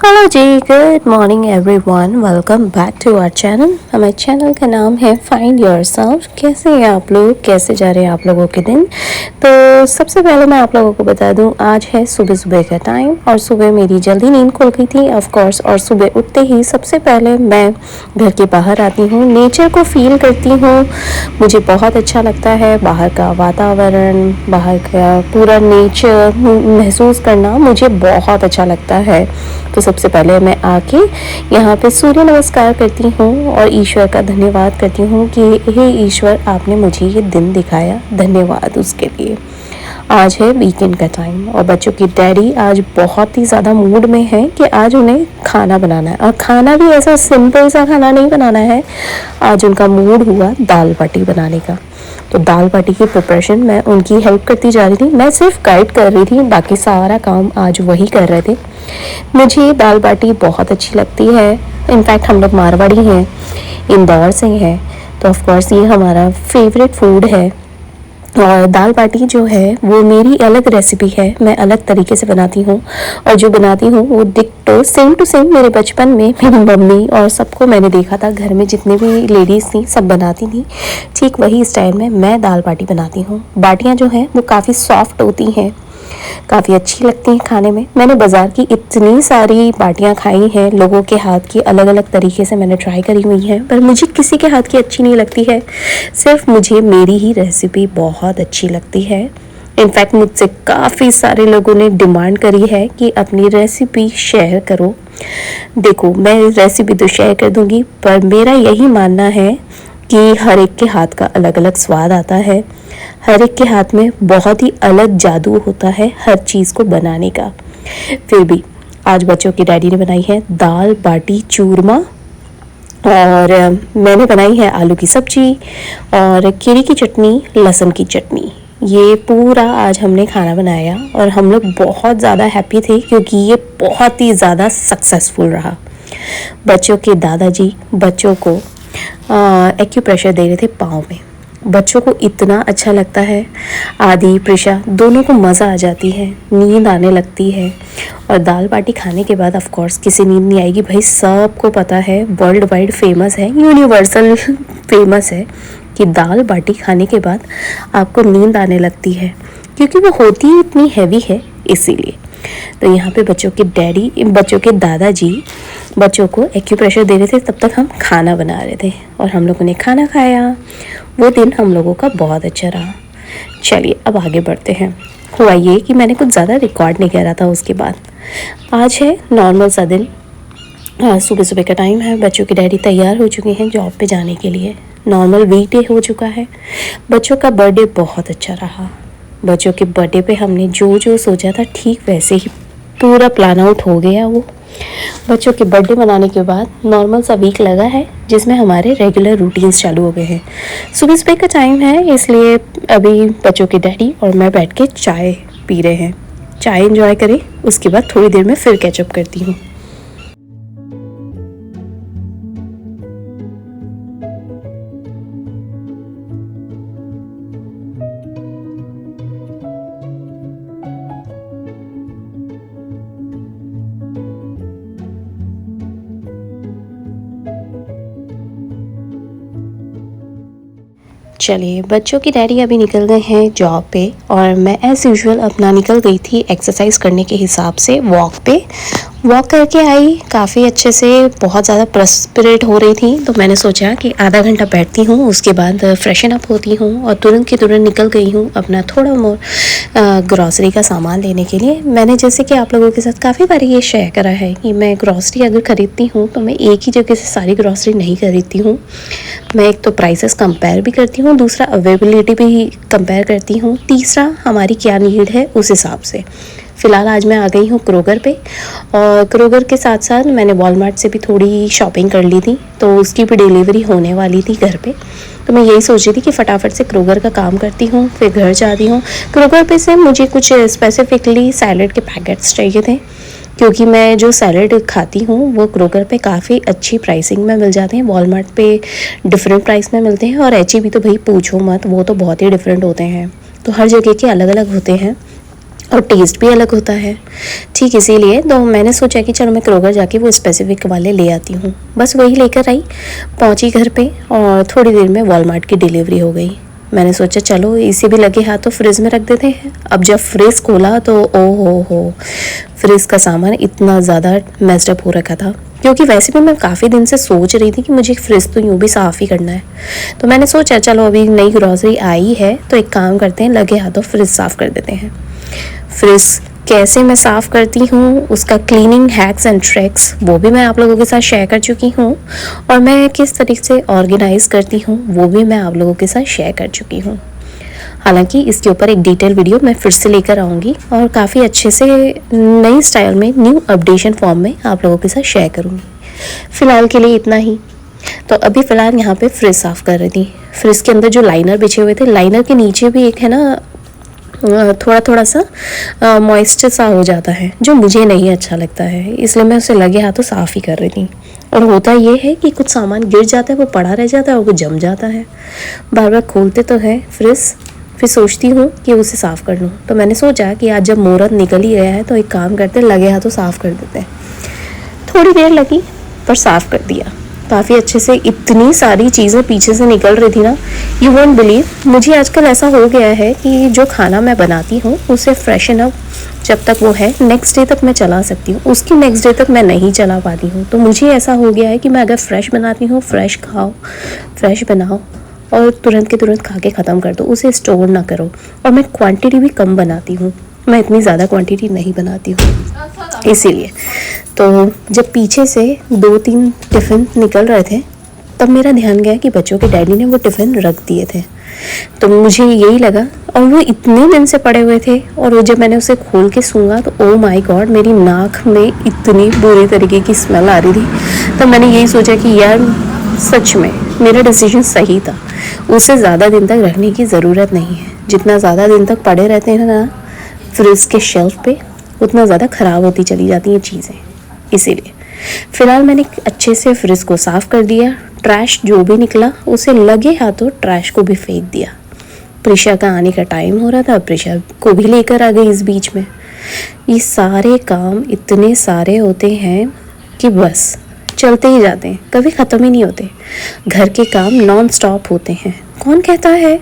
Hello ji, good morning everyone. Welcome back to our channel. हमारे channel का नाम है फाइंड योरसेल्फ। कैसे हैं आप लोग, कैसे जा रहे हैं आप लोगों के दिन। तो सबसे पहले मैं आप लोगों को बता दूं, आज है सुबह सुबह का टाइम और सुबह मेरी जल्दी नींद खुल गई थी ऑफ कोर्स। और सुबह उठते ही सबसे पहले मैं घर के बाहर आती हूँ, नेचर को फील करती हूँ। मुझे बहुत अच्छा लगता है बाहर का वातावरण, बाहर का पूरा नेचर महसूस करना मुझे बहुत अच्छा लगता है। तो सबसे पहले मैं आके यहाँ पे सूर्य नमस्कार करती हूँ और ईश्वर का धन्यवाद करती हूँ कि हे ईश्वर, आपने मुझे ये दिन दिखाया, धन्यवाद उसके लिए। आज है वीकेंड का टाइम और बच्चों की डैडी आज बहुत ही ज़्यादा मूड में है कि आज उन्हें खाना बनाना है। और खाना भी ऐसा सिंपल सा खाना नहीं बनाना है, आज उनका मूड हुआ दाल बाटी बनाने का। तो दाल बाटी की प्रिपरेशन मैं उनकी हेल्प करती जा रही थी, मैं सिर्फ गाइड कर रही थी, बाकी सारा काम आज वही कर रहे थे। मुझे दाल बाटी बहुत अच्छी लगती है। इनफैक्ट हम लोग मारवाड़ी हैं, इंदौर से हैं, तो ऑफ कोर्स ये हमारा फेवरेट फूड है। और दाल बाटी जो है वो मेरी अलग रेसिपी है, मैं अलग तरीके से बनाती हूँ। और जो बनाती हूँ वो डिक्टो सेम टू सेम मेरे बचपन में मेरी मम्मी और सबको मैंने देखा था, घर में जितने भी लेडीज़ थी सब बनाती थी, ठीक वही स्टाइल में मैं दाल बाटी बनाती हूँ। बाटियाँ जो हैं वो काफ़ी सॉफ्ट होती हैं, काफ़ी अच्छी लगती हैं खाने में। मैंने बाज़ार की इतनी सारी बाटियाँ खाई हैं, लोगों के हाथ की अलग अलग तरीके से मैंने ट्राई करी हुई हैं, पर मुझे किसी के हाथ की अच्छी नहीं लगती है। सिर्फ मुझे मेरी ही रेसिपी बहुत अच्छी लगती है। इनफैक्ट मुझसे काफ़ी सारे लोगों ने डिमांड करी है कि अपनी रेसिपी शेयर करो। देखो, मैं रेसिपी तो शेयर कर दूँगी, पर मेरा यही मानना है कि हर एक के हाथ का अलग अलग स्वाद आता है, हर एक के हाथ में बहुत ही अलग जादू होता है हर चीज़ को बनाने का। फिर भी आज बच्चों की डैडी ने बनाई है दाल बाटी चूरमा और मैंने बनाई है आलू की सब्जी और कीड़ी की चटनी, लहसुन की चटनी। ये पूरा आज हमने खाना बनाया और हम लोग बहुत ज़्यादा हैप्पी थे क्योंकि ये बहुत ही ज़्यादा सक्सेसफुल रहा। बच्चों के दादाजी बच्चों को एक्यूप्रेशर दे रहे थे पाँव में। बच्चों को इतना अच्छा लगता है, आदि प्रिशा दोनों को मज़ा आ जाती है, नींद आने लगती है। और दाल बाटी खाने के बाद ऑफ कोर्स किसी नींद नहीं आएगी भाई, सबको पता है, वर्ल्ड वाइड फेमस है, यूनिवर्सल फेमस है कि दाल बाटी खाने के बाद आपको नींद आने लगती है, क्योंकि वो होती ही इतनी हैवी है इसीलिए। तो यहाँ पे बच्चों के डैडी, बच्चों के दादाजी बच्चों को एक्यूप्रेशर दे रहे थे, तब तक हम खाना बना रहे थे और हम लोगों ने खाना खाया। वो दिन हम लोगों का बहुत अच्छा रहा। चलिए अब आगे बढ़ते हैं। हुआ ये कि मैंने कुछ ज़्यादा रिकॉर्ड नहीं करा था उसके बाद। आज है नॉर्मल सा दिन, सुबह सुबह का टाइम है, बच्चों के डैडी तैयार हो चुके हैं जॉब पे जाने के लिए, नॉर्मल वीकडे हो चुका है। बच्चों का बर्थडे बहुत अच्छा रहा। बच्चों के बर्थडे पे हमने जो जो सोचा था ठीक वैसे ही पूरा प्लान आउट हो गया। वो बच्चों के बर्थडे मनाने के बाद नॉर्मल सा वीक लगा है जिसमें हमारे रेगुलर रूटीन्स चालू हो गए हैं। सुबह सुबह का टाइम है, इसलिए अभी बच्चों के डैडी और मैं बैठ के चाय पी रहे हैं। चाय एंजॉय करें, उसके बाद थोड़ी देर में फिर कैचअप करती हूँ। चलिए, बच्चों की डैडी अभी निकल गए हैं जॉब पे और मैं एज़ यूजुअल अपना निकल गई थी एक्सरसाइज करने के हिसाब से वॉक पे। वॉक करके आई काफ़ी अच्छे से, बहुत ज़्यादा प्रस्पिरेट हो रही थी, तो मैंने सोचा कि आधा घंटा बैठती हूँ, उसके बाद फ्रेशन अप होती हूँ और तुरंत की तुरंत निकल गई हूँ अपना थोड़ा मोर ग्रॉसरी का सामान लेने के लिए। मैंने जैसे कि आप लोगों के साथ काफ़ी बार ये शेयर करा है कि मैं ग्रॉसरी अगर ख़रीदती हूँ तो मैं एक ही जगह से सारी ग्रॉसरी नहीं खरीदती हूँ। मैं एक तो प्राइसेस कंपेयर भी करती हूँ, दूसरा अवेलेबिलिटी भी कंपेयर करती हूँ, तीसरा हमारी क्या नीड है उस हिसाब से। फ़िलहाल आज मैं आ गई हूँ क्रोगर पे और क्रोगर के साथ साथ मैंने वॉलमार्ट से भी थोड़ी शॉपिंग कर ली थी, तो उसकी भी डिलीवरी होने वाली थी घर पे। तो मैं यही सोच रही थी कि फटाफट से क्रोगर का काम करती हूँ, फिर घर जाती हूँ। क्रोगर पे से मुझे कुछ स्पेसिफिकली सैलड के पैकेट्स चाहिए थे, क्योंकि मैं जो सैलड खाती हूँ वो क्रोगर पे काफ़ी अच्छी प्राइसिंग में मिल जाते हैं, वॉलमार्ट पे डिफरेंट प्राइस में मिलते हैं और HEB तो भाई पूछो मत, वो तो बहुत ही डिफरेंट होते हैं। तो हर जगह के अलग अलग होते हैं। और टेस्ट भी अलग होता है। ठीक इसीलिए तो मैंने सोचा कि चलो मैं क्रोगर जाके वो स्पेसिफिक वाले ले आती हूँ। बस वही लेकर आई, पहुँची घर पे और थोड़ी देर में वॉलमार्ट की डिलीवरी हो गई। मैंने सोचा चलो इसी भी लगे हाथ तो फ्रिज में रख देते हैं। अब जब फ्रिज खोला तो ओ हो, फ्रिज का सामान इतना ज़्यादा मेस्ड अप हो रखा था, क्योंकि वैसे भी मैं काफ़ी दिन से सोच रही थी कि मुझे फ्रिज तो यूँ भी साफ़ ही करना है। तो मैंने सोचा चलो अभी नई ग्रॉसरी आई है तो एक काम करते हैं, लगे हाथों फ्रिज साफ़ कर देते हैं। फ्रिज कैसे मैं साफ़ करती हूँ, उसका क्लीनिंग हैक्स एंड ट्रिक्स वो भी मैं आप लोगों के साथ शेयर कर चुकी हूँ, और मैं किस तरीके से ऑर्गेनाइज़ करती हूँ वो भी मैं आप लोगों के साथ शेयर कर चुकी हूँ। हालांकि इसके ऊपर एक डिटेल वीडियो मैं फिर से लेकर आऊँगी और काफ़ी अच्छे से नई स्टाइल में, न्यू अपडेशन फॉर्म में आप लोगों के साथ शेयर करूँगी। फ़िलहाल के लिए इतना ही। तो अभी फ़िलहाल यहाँ पे फ्रिज साफ़ कर रही थी। फ्रिज के अंदर जो लाइनर बिछे हुए थे, लाइनर के नीचे भी एक है ना थोड़ा थोड़ा सा मॉइस्चर सा हो जाता है, जो मुझे नहीं अच्छा लगता है, इसलिए मैं उसे लगे हाथों साफ़ ही कर रही थी। और होता ये है कि कुछ सामान गिर जाता है, वो पड़ा रह जाता है और वो जम जाता है। बार बार खोलते तो है फ्रिज, फिर सोचती हूँ कि उसे साफ़ कर लूँ। तो मैंने सोचा कि आज जब मुहूर्त निकल ही गया है तो एक काम करते, लगे हाथों साफ़ कर देते हैं। थोड़ी देर लगी पर साफ़ कर दिया काफ़ी अच्छे से। इतनी सारी चीज़ें पीछे से निकल रही थी ना, यू वोंट बिलीव। मुझे आजकल ऐसा हो गया है कि जो खाना मैं बनाती हूँ उसे फ्रेशन अप जब तक वो है नेक्स्ट डे तक मैं चला सकती हूँ, उसकी नेक्स्ट डे तक मैं नहीं चला पाती हूँ। तो मुझे ऐसा हो गया है कि मैं अगर फ्रेश बनाती हूँ, फ्रेश खाओ, फ्रेश बनाओ और तुरंत के तुरंत खा के ख़त्म कर दो, उसे स्टोर ना करो। और मैं क्वांटिटी भी कम बनाती हूँ, मैं इतनी ज़्यादा क्वांटिटी नहीं बनाती हूँ इसीलिए। तो जब पीछे से 2-3 टिफ़िन निकल रहे थे तब मेरा ध्यान गया कि बच्चों के डैडी ने वो टिफ़िन रख दिए थे। तो मुझे यही लगा, और वो इतने दिन से पड़े हुए थे, और वो जब मैंने उसे खोल के सूंघा तो ओ माय गॉड, मेरी नाक में इतनी बुरी तरीके की स्मेल आ रही थी। तो मैंने यही सोचा कि यार सच में मेरा डिसीजन सही था, उसे ज़्यादा दिन तक रखने की ज़रूरत नहीं है। जितना ज़्यादा दिन तक पड़े रहते हैं ना फ्रिज के शेल्फ पे, उतना ज़्यादा ख़राब होती चली जाती हैं चीज़ें। इसीलिए फ़िलहाल मैंने अच्छे से फ्रिज को साफ़ कर दिया। ट्रैश जो भी निकला उसे लगे हाथों ट्रैश को भी फेंक दिया। प्रिशा का आने का टाइम हो रहा था, प्रिशा को भी लेकर आ गई इस बीच में। ये सारे काम इतने सारे होते हैं कि बस चलते ही जाते हैं, कभी ख़त्म ही नहीं होते। घर के काम नॉन स्टॉप होते हैं। कौन कहता है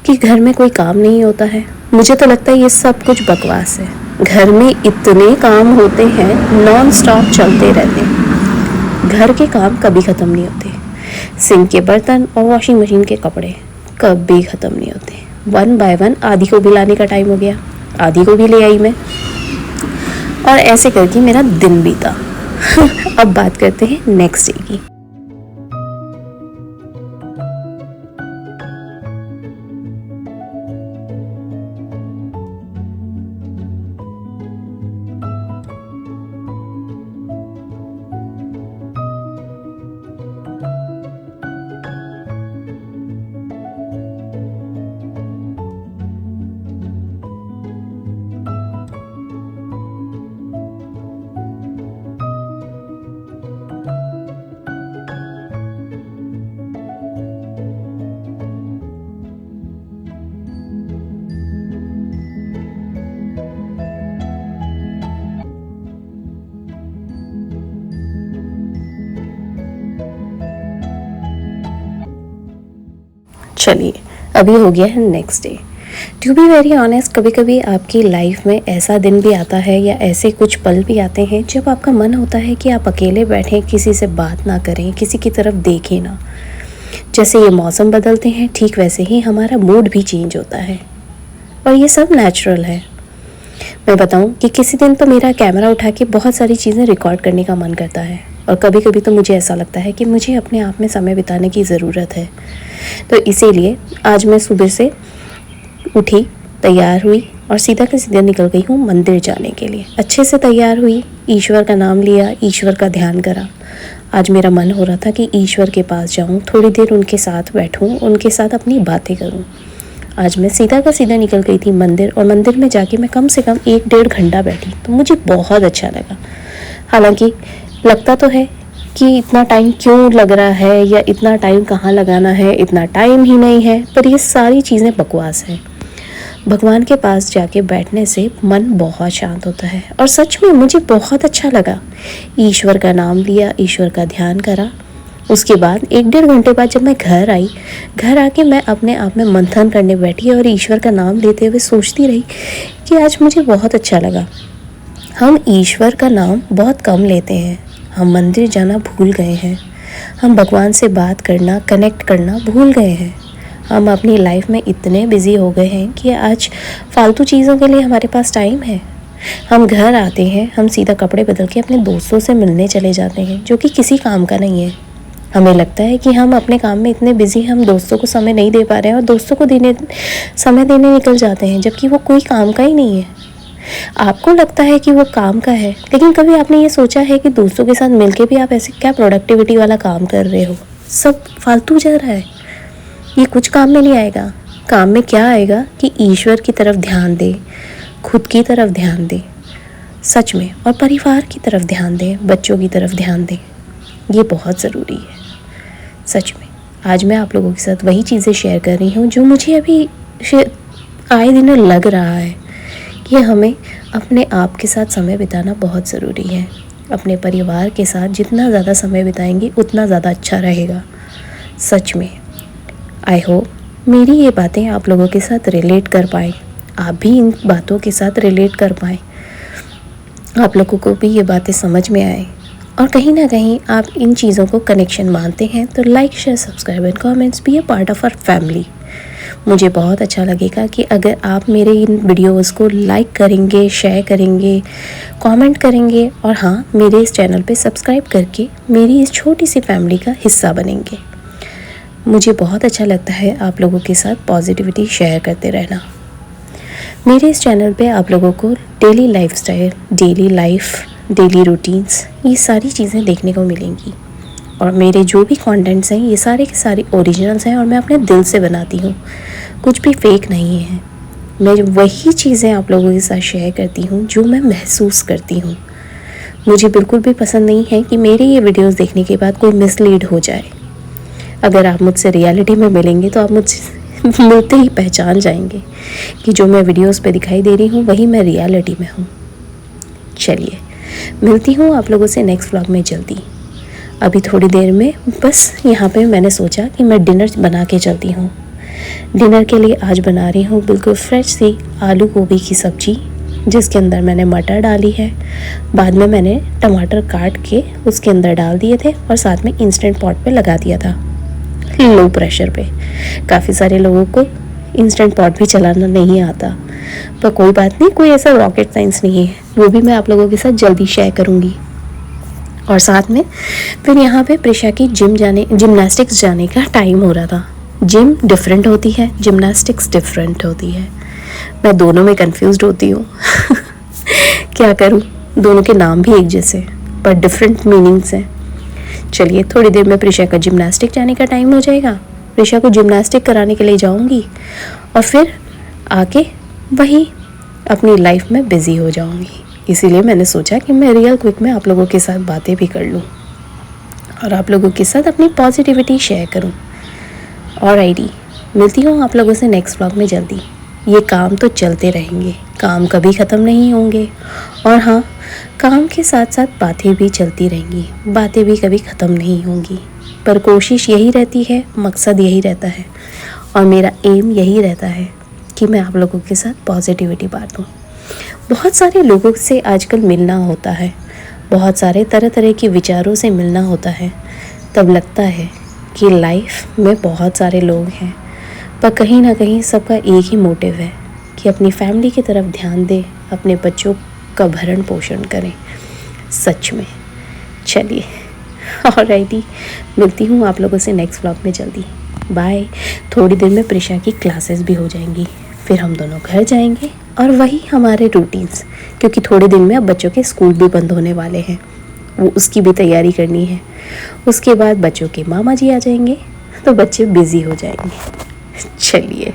कि घर में कोई काम नहीं होता है? मुझे तो लगता है ये सब कुछ बकवास है। घर में इतने काम होते हैं, नॉन स्टॉप चलते रहते हैं। घर के काम कभी ख़त्म नहीं होते। सिंक के बर्तन और वॉशिंग मशीन के कपड़े कभी ख़त्म नहीं होते। 1 बाय 1 आधी को भी लाने का टाइम हो गया, आधी को भी ले आई मैं, और ऐसे करके मेरा दिन बीता। अब बात करते हैं नेक्स्ट डे की। चलिए अभी हो गया है next day. To be very honest, कभी कभी आपकी लाइफ में ऐसा दिन भी आता है या ऐसे कुछ पल भी आते हैं जब आपका मन होता है कि आप अकेले बैठें, किसी से बात ना करें, किसी की तरफ देखें ना। जैसे ये मौसम बदलते हैं ठीक वैसे ही हमारा मूड भी चेंज होता है, और ये सब नेचुरल है। मैं बताऊं कि किसी दिन तो मेरा कैमरा उठा के बहुत सारी चीज़ें रिकॉर्ड करने का मन करता है, और कभी कभी तो मुझे ऐसा लगता है कि मुझे अपने आप में समय बिताने की ज़रूरत है। तो इसीलिए आज मैं सुबह से उठी, तैयार हुई और सीधा के सीधा निकल गई हूँ मंदिर जाने के लिए। अच्छे से तैयार हुई, ईश्वर का नाम लिया, ईश्वर का ध्यान करा। आज मेरा मन हो रहा था कि ईश्वर के पास जाऊँ, थोड़ी देर उनके साथ बैठूँ, उनके साथ अपनी बातें करूँ। आज मैं सीधा का सीधा निकल गई थी मंदिर, और मंदिर में जाके मैं कम से कम 1-1.5 घंटा बैठी, तो मुझे बहुत अच्छा लगा। हालांकि लगता तो है कि इतना टाइम क्यों लग रहा है या इतना टाइम कहाँ लगाना है, इतना टाइम ही नहीं है, पर ये सारी चीज़ें बकवास हैं। भगवान के पास जाके बैठने से मन बहुत शांत होता है। और सच में मुझे बहुत अच्छा लगा। ईश्वर का नाम लिया, ईश्वर का ध्यान करा। उसके बाद 1-1.5 घंटे बाद जब मैं घर आई, घर आके मैं अपने आप में मंथन करने बैठी और ईश्वर का नाम लेते हुए सोचती रही कि आज मुझे बहुत अच्छा लगा। हम ईश्वर का नाम बहुत कम लेते हैं। हम मंदिर जाना भूल गए हैं। हम भगवान से बात करना, कनेक्ट करना भूल गए हैं। हम अपनी लाइफ में इतने बिज़ी हो गए हैं कि आज फालतू चीज़ों के लिए हमारे पास टाइम है। हम घर आते हैं, हम सीधा कपड़े बदल के अपने दोस्तों से मिलने चले जाते हैं, जो कि किसी काम का नहीं है। हमें लगता है कि हम अपने काम में इतने बिज़ी, हम दोस्तों को समय नहीं दे पा रहे हैं और दोस्तों को समय देने निकल जाते हैं, जबकि वो कोई काम का ही नहीं है। आपको लगता है कि वो काम का है, लेकिन कभी आपने ये सोचा है कि दोस्तों के साथ मिलके भी आप ऐसे क्या प्रोडक्टिविटी वाला काम कर रहे हो? सब फालतू जा रहा है। ये कुछ काम में नहीं आएगा। काम में क्या आएगा कि ईश्वर की तरफ ध्यान दे, खुद की तरफ ध्यान दे, सच में, और परिवार की तरफ ध्यान दें, बच्चों की तरफ ध्यान दें। ये बहुत ज़रूरी है सच में। आज मैं आप लोगों के साथ वही चीज़ें शेयर कर रही हूँ जो मुझे अभी आए दिन लग रहा है कि हमें अपने आप के साथ समय बिताना बहुत ज़रूरी है। अपने परिवार के साथ जितना ज़्यादा समय बिताएंगे उतना ज़्यादा अच्छा रहेगा सच में। आई होप मेरी ये बातें आप लोगों के साथ रिलेट कर पाएँ, आप भी इन बातों के साथ रिलेट कर पाएँ, आप लोगों को भी ये बातें समझ में आए और कहीं ना कहीं आप इन चीज़ों को कनेक्शन मानते हैं तो like, share, subscribe and comments be a part of our family. मुझे बहुत अच्छा लगेगा कि अगर आप मेरे इन वीडियोस को लाइक करेंगे, शेयर करेंगे, कमेंट करेंगे और हाँ, मेरे इस चैनल पे सब्सक्राइब करके मेरी इस छोटी सी फैमिली का हिस्सा बनेंगे। मुझे बहुत अच्छा लगता है आप लोगों के साथ पॉजिटिविटी शेयर करते रहना। मेरे इस चैनल पे आप लोगों को daily lifestyle, daily life, daily routines, ये सारी चीज़ें देखने को मिलेंगी। और मेरे जो भी कंटेंट्स हैं ये सारे के सारे ओरिजिनल्स हैं और मैं अपने दिल से बनाती हूँ, कुछ भी फेक नहीं है। मैं वही चीज़ें आप लोगों के साथ शेयर करती हूँ जो मैं महसूस करती हूँ। मुझे बिल्कुल भी पसंद नहीं है कि मेरे ये वीडियोस देखने के बाद कोई मिसलीड हो जाए। अगर आप मुझसे रियलिटी में मिलेंगे तो आप मुझसे मिलते ही पहचान जाएंगे कि जो मैं वीडियोस पे दिखाई दे रही हूँ वही मैं रियलिटी में हूँ। चलिए, मिलती हूँ आप लोगों से नेक्स्ट व्लॉग में जल्दी। अभी थोड़ी देर में बस यहाँ पे मैंने सोचा कि मैं डिनर बना के चलती हूँ। डिनर के लिए आज बना रही हूँ बिल्कुल फ्रेश सी आलू गोभी की सब्ज़ी, जिसके अंदर मैंने मटर डाली है। बाद में मैंने टमाटर काट के उसके अंदर डाल दिए थे और साथ में इंस्टेंट पॉट पे लगा दिया था, लो प्रेशर पे। काफ़ी सारे लोगों को इंस्टेंट पॉट भी चलाना नहीं आता, पर कोई बात नहीं, कोई ऐसा रॉकेट साइंस नहीं है। वो भी मैं आप लोगों के साथ जल्दी शेयर करूँगी। और साथ में फिर यहाँ पे प्रिशा की जिमनास्टिक्स जाने का टाइम हो रहा था। जिम डिफरेंट होती है, जिमनास्टिक्स डिफरेंट होती है। मैं दोनों में कंफ्यूज्ड होती हूँ क्या करूँ, दोनों के नाम भी एक जैसे पर डिफरेंट मीनिंग्स हैं। चलिए, थोड़ी देर में प्रिशा का जिमनास्टिक जाने का टाइम हो जाएगा। प्रिशा को जिमनास्टिक कराने के लिए जाऊंगी और फिर आके वही अपनी लाइफ में बिज़ी हो जाऊंगी। इसीलिए मैंने सोचा कि मैं रियल क्विक में आप लोगों के साथ बातें भी कर लूँ और आप लोगों के साथ अपनी पॉजिटिविटी शेयर करूँ। ऑलराइटी, मिलती हूँ आप लोगों से नेक्स्ट व्लॉग में जल्दी। ये काम तो चलते रहेंगे, काम कभी ख़त्म नहीं होंगे। और हाँ, काम के साथ साथ बातें भी चलती रहेंगी, बातें भी कभी ख़त्म नहीं होंगी। पर कोशिश यही रहती है, मकसद यही रहता है और मेरा एम यही रहता है कि मैं आप लोगों के साथ पॉजिटिविटी बांटूं। बहुत सारे लोगों से आजकल मिलना होता है, बहुत सारे तरह तरह के विचारों से मिलना होता है। तब लगता है कि लाइफ में बहुत सारे लोग हैं, पर कहीं ना कहीं सबका एक ही मोटिव है कि अपनी फैमिली की तरफ ध्यान दें, अपने बच्चों का भरण पोषण करें सच में। चलिए, ऑलराइटी, मिलती हूँ आप लोगों से नेक्स्ट व्लॉग में जल्दी। बाय। थोड़ी देर में प्रिशा की क्लासेस भी हो जाएंगी, फिर हम दोनों घर जाएंगे और वही हमारे रूटीन्स, क्योंकि थोड़े दिन में अब बच्चों के स्कूल भी बंद होने वाले हैं, वो उसकी भी तैयारी करनी है। उसके बाद बच्चों के मामा जी आ जाएंगे तो बच्चे बिज़ी हो जाएंगे। चलिए।